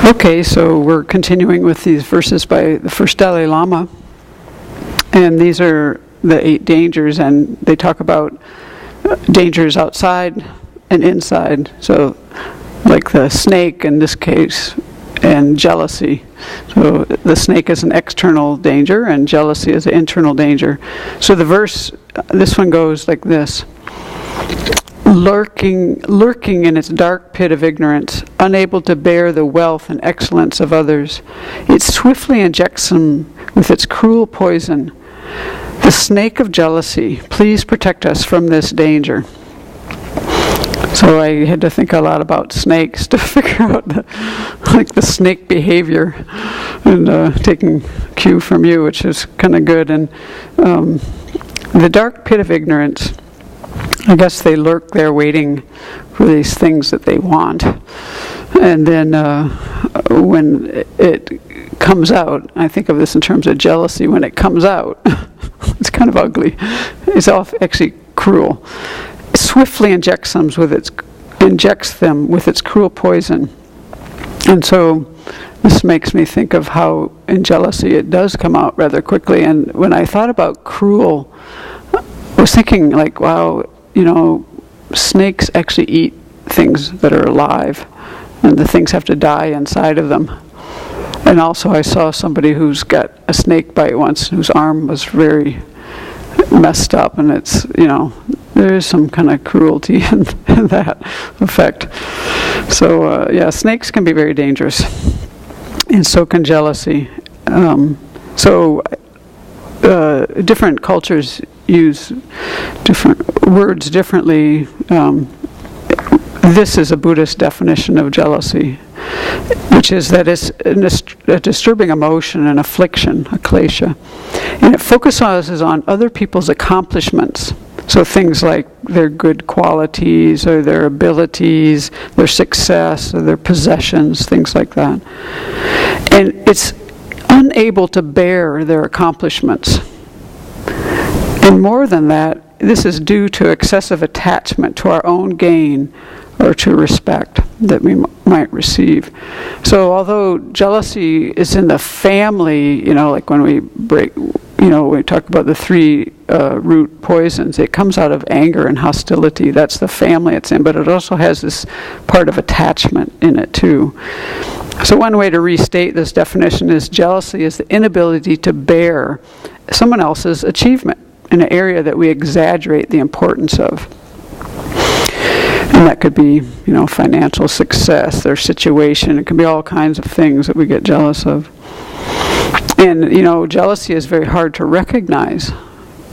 Okay, so we're continuing with these verses by the first Dalai Lama, and these are the 8 dangers, and they talk about dangers outside and inside. So, like the snake in this case, and jealousy. So the snake is an external danger, and jealousy is an internal danger. So the verse, this one goes like this. Lurking in its dark pit of ignorance, unable to bear the wealth and excellence of others, it swiftly injects them with its cruel poison. The snake of jealousy, please protect us from this danger. So I had to think a lot about snakes to figure out the snake behavior, and taking cue from you, which is kind of good. And the dark pit of ignorance, I guess they lurk there waiting for these things that they want. And then when it comes out, I think of this in terms of jealousy, when it comes out, it's kind of ugly. It's actually cruel. It swiftly injects them with its cruel poison. And so this makes me think of how in jealousy it does come out rather quickly. And when I thought about cruel, I was thinking like, wow, snakes actually eat things that are alive, and the things have to die inside of them. And also I saw somebody who's got a snake bite once, whose arm was very messed up, and it's, there is some kind of cruelty in that effect. So, snakes can be very dangerous, and so can jealousy. Different cultures use different words differently. This is a Buddhist definition of jealousy, which is that it's a disturbing emotion, an affliction, a klesha. And it focuses on other people's accomplishments. So things like their good qualities, or their abilities, their success, or their possessions, things like that. And it's unable to bear their accomplishments. And more than that, this is due to excessive attachment to our own gain or to respect that we might receive. So although jealousy is in the family, like when we we talk about the 3 root poisons, it comes out of anger and hostility. That's the family it's in, but it also has this part of attachment in it too. So one way to restate this definition is jealousy is the inability to bear someone else's achievement in an area that we exaggerate the importance of. And that could be, financial success, their situation. It can be all kinds of things that we get jealous of. And, jealousy is very hard to recognize.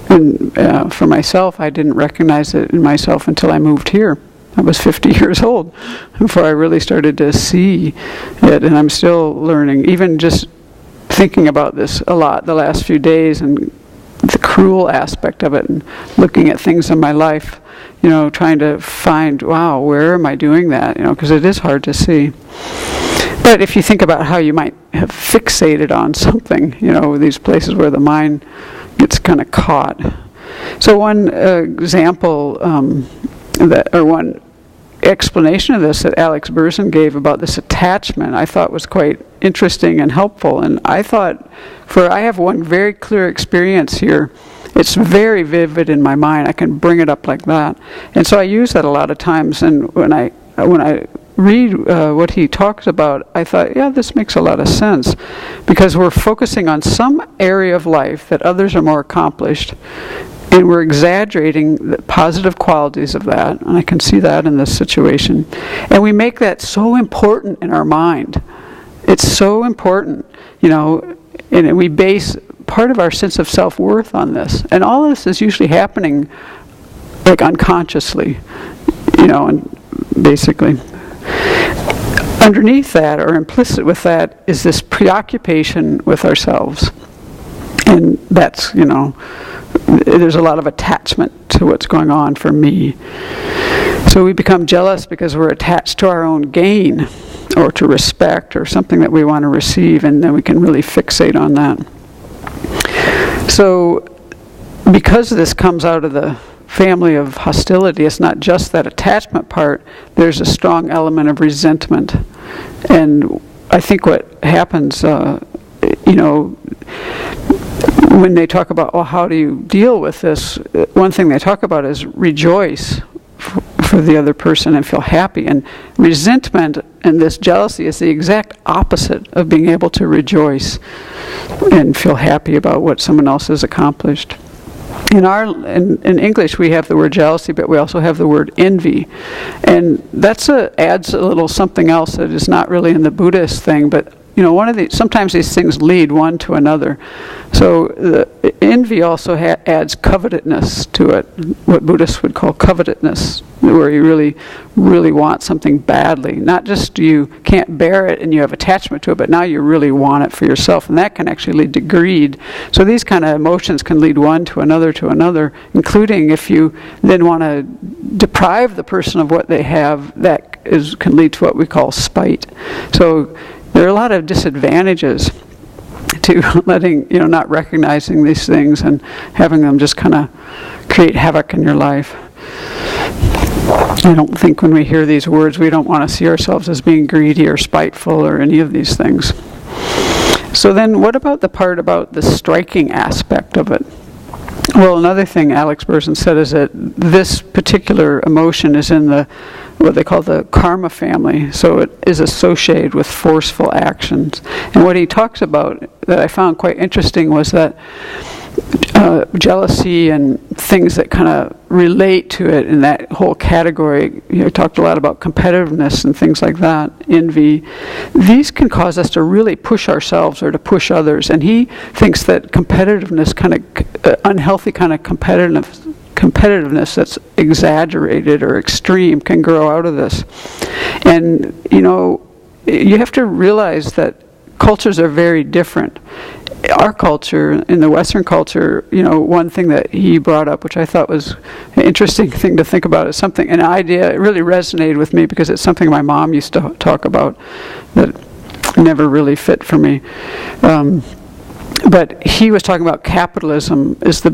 And for myself, I didn't recognize it in myself until I moved here. I was 50 years old before I really started to see it. And I'm still learning, even just thinking about this a lot the last few days, and the cruel aspect of it, and looking at things in my life, trying to find, wow, where am I doing that? Because it is hard to see. But if you think about how you might have fixated on something, these places where the mind gets kind of caught. So one example one explanation of this that Alex Burson gave about this attachment, I thought was quite interesting and helpful. And I thought, I have one very clear experience here. It's very vivid in my mind. I can bring it up like that. And so I use that a lot of times. And when I read what he talks about, I thought, yeah, this makes a lot of sense. Because we're focusing on some area of life that others are more accomplished, and we're exaggerating the positive qualities of that. And I can see that in this situation. And we make that so important in our mind. It's so important, and we base part of our sense of self-worth on this. And all of this is usually happening like unconsciously, and basically. Underneath that, or implicit with that, is this preoccupation with ourselves. And that's, there's a lot of attachment to what's going on for me. So we become jealous because we're attached to our own gain, or to respect, or something that we want to receive, and then we can really fixate on that. So because this comes out of the family of hostility, it's not just that attachment part, there's a strong element of resentment. And I think what happens, when they talk about, well, how do you deal with this? One thing they talk about is rejoice for the other person and feel happy. And resentment and this jealousy is the exact opposite of being able to rejoice and feel happy about what someone else has accomplished. In English, we have the word jealousy, but we also have the word envy. And that's adds a little something else that is not really in the Buddhist thing, but sometimes these things lead one to another. So the envy also adds covetousness to it, what Buddhists would call covetousness, where you really, really want something badly. Not just you can't bear it and you have attachment to it, but now you really want it for yourself, and that can actually lead to greed. So these kind of emotions can lead one to another, including if you then want to deprive the person of what they have, can lead to what we call spite. So there are a lot of disadvantages to not recognizing these things and having them just kind of create havoc in your life. I don't think when we hear these words, we don't want to see ourselves as being greedy or spiteful or any of these things. So then what about the part about the striking aspect of it? Well, another thing Alex Burson said is that this particular emotion is in what they call the karma family, so it is associated with forceful actions. And what he talks about that I found quite interesting was that jealousy and things that kind of relate to it in that whole category, he talked a lot about competitiveness and things like that, envy. These can cause us to really push ourselves or to push others. And he thinks that competitiveness, unhealthy kind of competitiveness that's exaggerated or extreme can grow out of this. And, you have to realize that cultures are very different. Our culture, in the Western culture, one thing that he brought up, which I thought was an interesting thing to think about, is an idea, it really resonated with me because it's something my mom used to talk about that never really fit for me. But he was talking about capitalism is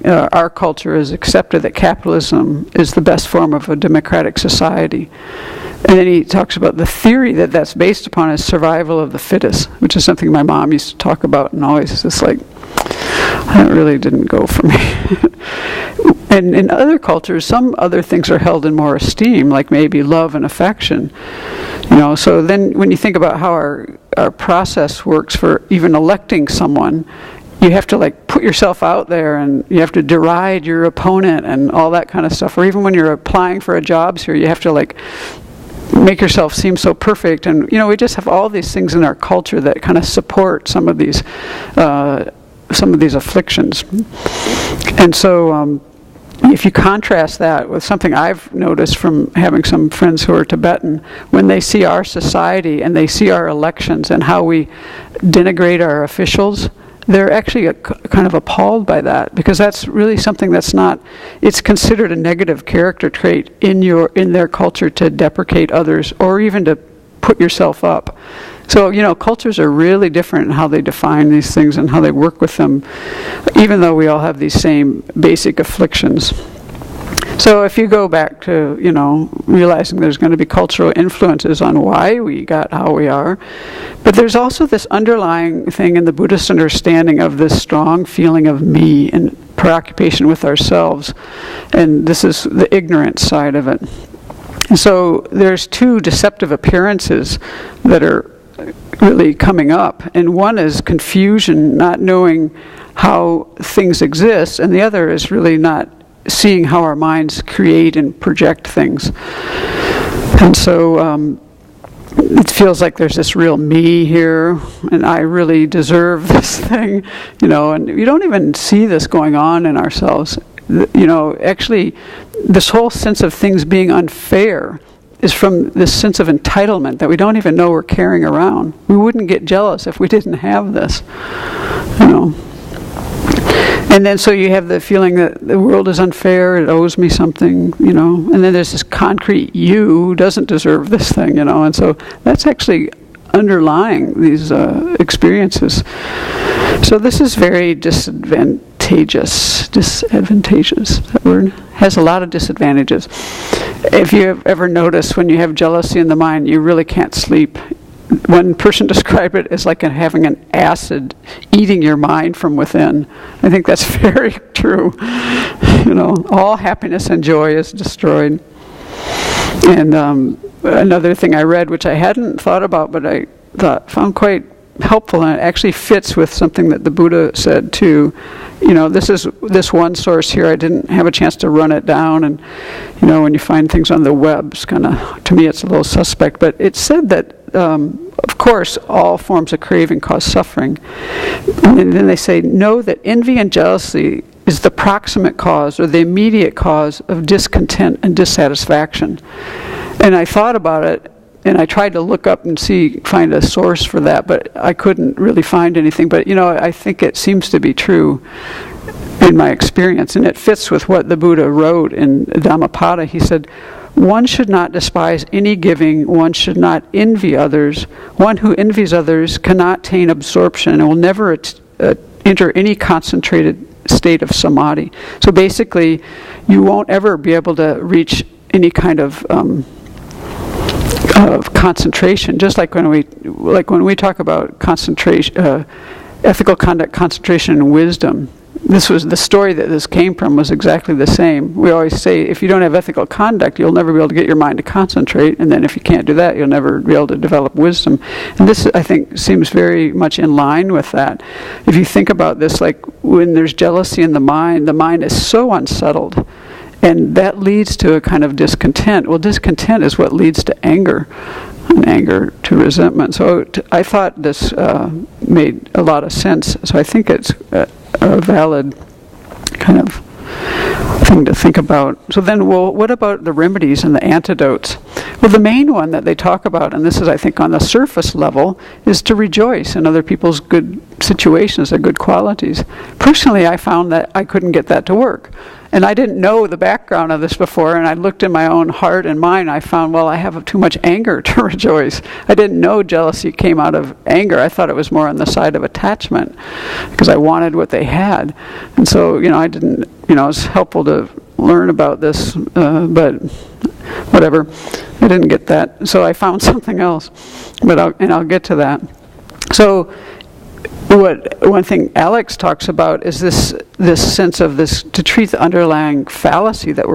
our culture has accepted that capitalism is the best form of a democratic society. And then he talks about the theory that's based upon is survival of the fittest, which is something my mom used to talk about, and always just that really didn't go for me. And in other cultures, some other things are held in more esteem, like maybe love and affection. So then when you think about how our process works for even electing someone, you have to put yourself out there, and you have to deride your opponent and all that kind of stuff. Or even when you're applying for a job here, you have to make yourself seem so perfect. And we just have all these things in our culture that kind of support some of these afflictions. And so if you contrast that with something I've noticed from having some friends who are Tibetan, when they see our society and they see our elections and how we denigrate our officials, they're actually kind of appalled by that, because that's really something that's not, it's considered a negative character trait in their culture to deprecate others or even to put yourself up. So, cultures are really different in how they define these things and how they work with them, even though we all have these same basic afflictions. So if you go back to, realizing there's going to be cultural influences on why we got how we are, but there's also this underlying thing in the Buddhist understanding of this strong feeling of me and preoccupation with ourselves, and this is the ignorant side of it. And so there's two deceptive appearances that are really coming up, and one is confusion, not knowing how things exist, and the other is really not seeing how our minds create and project things. And so it feels like there's this real me here, and I really deserve this thing, and you don't even see this going on in ourselves. Actually, this whole sense of things being unfair is from this sense of entitlement that we don't even know we're carrying around. We wouldn't get jealous if we didn't have this, And then so you have the feeling that the world is unfair, it owes me something, and then there's this concrete you who doesn't deserve this thing, and so that's actually underlying these experiences. So this is very disadvantageous, that word, has a lot of disadvantages. If you have ever noticed when you have jealousy in the mind, you really can't sleep. one person described it as like having an acid eating your mind from within. I think that's very true. All happiness and joy is destroyed. And another thing I read, which I hadn't thought about, but I found quite helpful, and it actually fits with something that the Buddha said too. This one source here, I didn't have a chance to run it down, and when you find things on the web, it's kind of, to me, it's a little suspect. But it said that, of course, all forms of craving cause suffering, and then they say, know that envy and jealousy is the proximate cause or the immediate cause of discontent and dissatisfaction. And I thought about it, and I tried to look up and find a source for that, but I couldn't really find anything. But, I think it seems to be true in my experience, and it fits with what the Buddha wrote in Dhammapada. He said, one should not despise any giving, one should not envy others. One who envies others cannot attain absorption and will never enter any concentrated state of samadhi. So basically, you won't ever be able to reach any kind of concentration. Just like when we talk about concentration, ethical conduct, concentration, and wisdom. This was the story that this came from was exactly the same. We always say, if you don't have ethical conduct, you'll never be able to get your mind to concentrate, and then if you can't do that, you'll never be able to develop wisdom. And this, I think, seems very much in line with that. If you think about this, like when there's jealousy in the mind is so unsettled, and that leads to a kind of discontent. Well, discontent is what leads to anger, and anger to resentment. So I thought this made a lot of sense. So I think it's a valid kind of thing to think about. So then, what about the remedies and the antidotes? Well, the main one that they talk about, and this is, I think, on the surface level, is to rejoice in other people's good situations, their good qualities. Personally, I found that I couldn't get that to work. And I didn't know the background of this before, and I looked in my own heart and mind. I found, I have too much anger to rejoice. I didn't know jealousy came out of anger. I thought it was more on the side of attachment, because I wanted what they had. And so, I didn't, it was helpful to learn about this, but whatever. I didn't get that. So I found something else, but I'll get to that. So, one thing Alex talks about is this sense of this, to treat the underlying fallacy that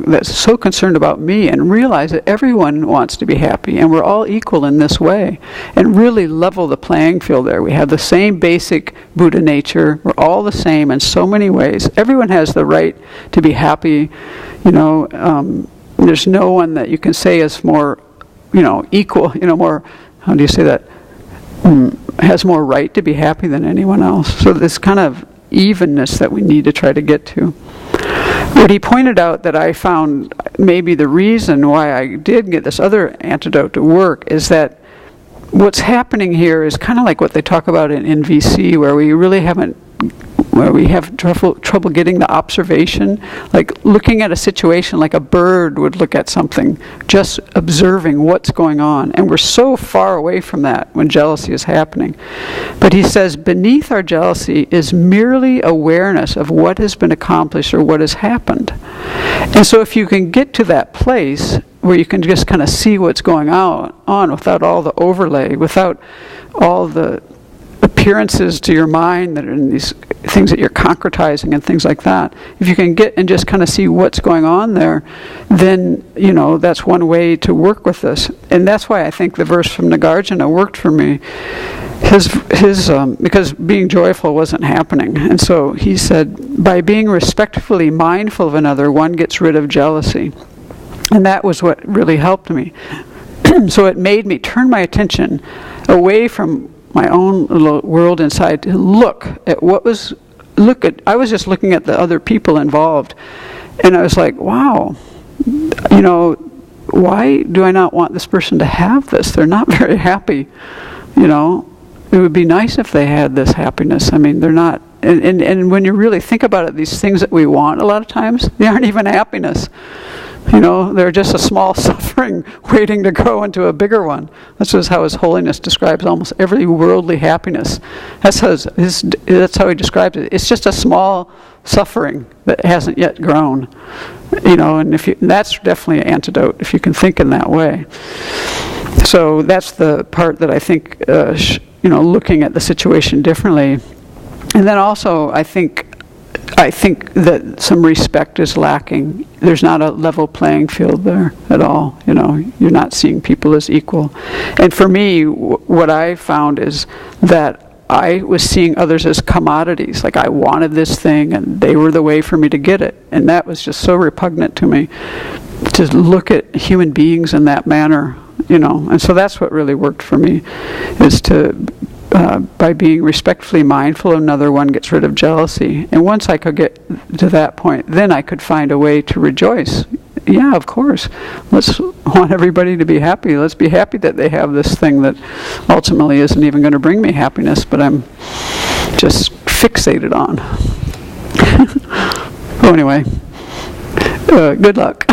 that's so concerned about me, and realize that everyone wants to be happy and we're all equal in this way, and really level the playing field there. We have the same basic Buddha nature. We're all the same in so many ways. Everyone has the right to be happy. There's no one that you can say is more, equal, more, how do you say that? Has more right to be happy than anyone else. So this kind of evenness that we need to try to get to. What he pointed out that I found maybe the reason why I did get this other antidote to work is that what's happening here is kind of like what they talk about in NVC, where we have trouble getting the observation, like looking at a situation like a bird would look at something, just observing what's going on. And we're so far away from that when jealousy is happening. But he says, beneath our jealousy is merely awareness of what has been accomplished or what has happened. And so if you can get to that place where you can just kind of see what's going on without all the overlay, without all the appearances to your mind that are in these things that you're concretizing and things like that. If you can get and just kind of see what's going on there, then, that's one way to work with this. And that's why I think the verse from Nagarjuna worked for me. Because being joyful wasn't happening. And so he said, by being respectfully mindful of another, one gets rid of jealousy. And that was what really helped me. So it made me turn my attention away from my own little world inside to look at I was just looking at the other people involved, and I was like, wow, why do I not want this person to have this? They're not very happy. It would be nice if they had this happiness. I mean, they're not, and when you really think about it, these things that we want a lot of times, they aren't even happiness. They're just a small suffering waiting to grow into a bigger one. That's just how His Holiness describes almost every worldly happiness. That's how he describes it. It's just a small suffering that hasn't yet grown. And that's definitely an antidote if you can think in that way. So that's the part that I think, looking at the situation differently. And then also, I think that some respect is lacking. There's not a level playing field there at all. You're not seeing people as equal. And for me, what I found is that I was seeing others as commodities. Like I wanted this thing, and they were the way for me to get it. And that was just so repugnant to me, to look at human beings in that manner. And so that's what really worked for me, is to by being respectfully mindful of another, one gets rid of jealousy. And once I could get to that point, then I could find a way to rejoice. Yeah, of course. Let's want everybody to be happy. Let's be happy that they have this thing that ultimately isn't even going to bring me happiness, but I'm just fixated on. So anyway, good luck.